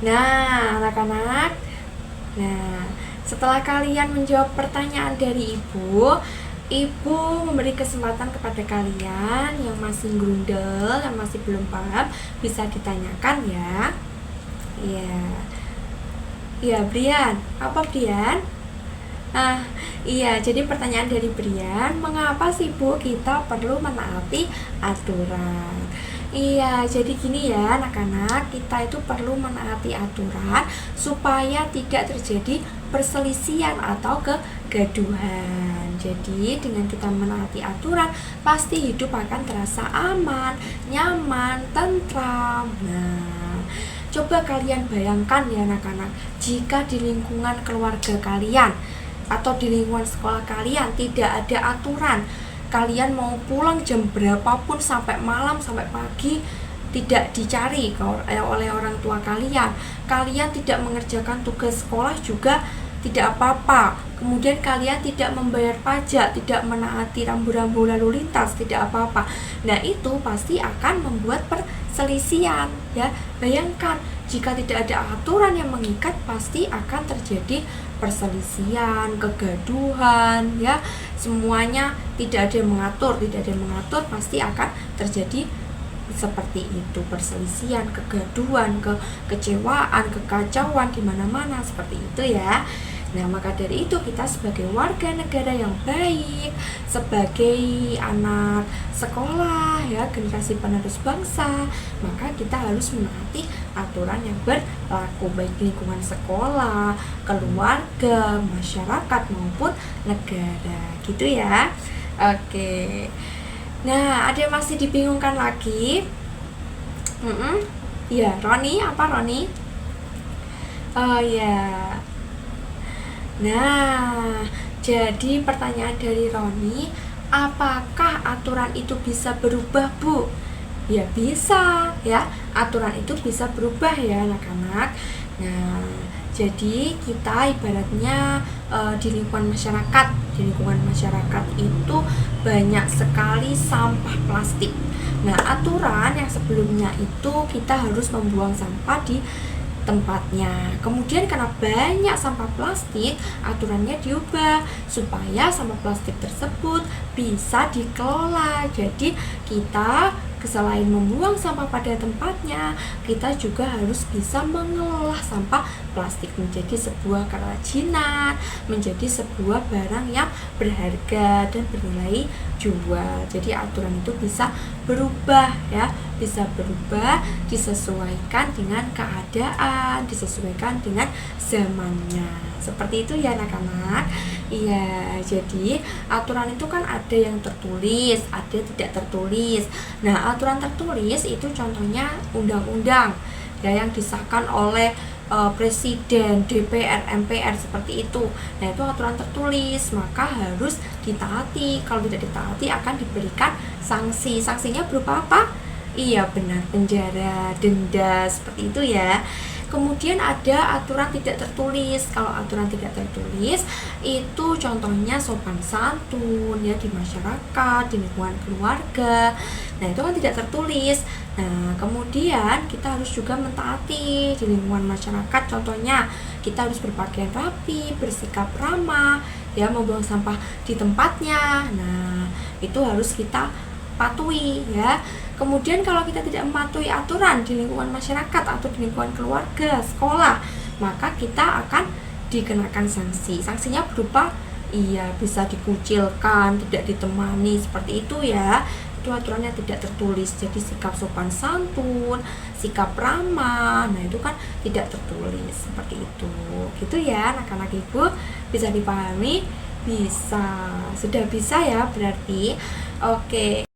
Nah, anak-anak, nah, setelah kalian menjawab pertanyaan dari Ibu memberi kesempatan kepada kalian yang masih grundel, yang masih belum paham, bisa ditanyakan ya. Iya. Iya, Brian. Apa, Brian? Ah, iya, jadi pertanyaan dari Brian, mengapa sih Bu kita perlu menaati aturan? Iya, jadi gini ya anak-anak, kita itu perlu menaati aturan supaya tidak terjadi perselisihan atau kegaduhan. Jadi dengan kita menaati aturan, pasti hidup akan terasa aman, nyaman, tentram. Nah, coba kalian bayangkan ya anak-anak, jika di lingkungan keluarga kalian atau di lingkungan sekolah kalian tidak ada aturan, kalian mau pulang jam berapapun sampai malam sampai pagi tidak dicari oleh orang tua kalian, kalian tidak mengerjakan tugas sekolah juga tidak apa-apa, kemudian kalian tidak membayar pajak, tidak menaati rambu-rambu lalu lintas, tidak apa-apa. Nah, itu pasti akan membuat perselisihan ya. Bayangkan jika tidak ada aturan yang mengikat, pasti akan terjadi perselisihan, kegaduhan ya. Semuanya tidak ada yang mengatur, pasti akan terjadi seperti itu, perselisihan, kegaduhan, kekecewaan, kekacauan di mana-mana seperti itu ya. Nah, maka dari itu kita sebagai warga negara yang baik, sebagai anak sekolah ya, generasi penerus bangsa, maka kita harus menaati aturan yang berlaku baik di lingkungan sekolah, keluarga, masyarakat maupun negara. Gitu ya. Oke. Nah, ada yang masih dibingungkan lagi? Iya, Roni, apa Roni? Oh ya. Nah, jadi pertanyaan dari Roni, apakah aturan itu bisa berubah, Bu? Ya bisa, ya. Aturan itu bisa berubah ya, anak-anak. Nah, jadi kita ibaratnya di lingkungan masyarakat itu banyak sekali sampah plastik. Nah, aturan yang sebelumnya itu kita harus membuang sampah di tempatnya. Kemudian karena banyak sampah plastik, aturannya diubah supaya sampah plastik tersebut bisa dikelola. Jadi kita selain membuang sampah pada tempatnya, kita juga harus bisa mengelola sampah plastik menjadi sebuah kerajinan, menjadi sebuah barang yang berharga dan bernilai jual. Jadi aturan itu bisa berubah ya, bisa berubah, disesuaikan dengan keadaan, disesuaikan dengan zamannya. Seperti itu ya anak-anak. Iya, jadi aturan itu kan ada yang tertulis, ada tidak tertulis. Nah, aturan tertulis itu contohnya undang-undang ya yang disahkan oleh presiden, DPR, MPR seperti itu. Nah, itu aturan tertulis, maka harus ditaati. Kalau tidak ditaati akan diberikan sanksi. Sanksinya berupa apa? Iya benar, penjara, denda, seperti itu ya. Kemudian ada aturan tidak tertulis. Kalau aturan tidak tertulis itu contohnya sopan santun ya di masyarakat, di lingkungan keluarga. Nah, itu kan tidak tertulis. Nah, kemudian kita harus juga mentaati di lingkungan masyarakat. Contohnya kita harus berpakaian rapi, bersikap ramah, ya membuang sampah di tempatnya. Nah, itu harus kita patuhi ya. Kemudian kalau kita tidak mematuhi aturan di lingkungan masyarakat atau di lingkungan keluarga, sekolah, maka kita akan dikenakan sanksi. Sanksinya berupa bisa dikucilkan, tidak ditemani, seperti itu ya. Itu aturannya tidak tertulis. Jadi sikap sopan santun, sikap ramah, nah itu kan tidak tertulis seperti itu. Gitu ya anak-anak Ibu, bisa dipahami? Bisa. Sudah bisa ya berarti. Oke.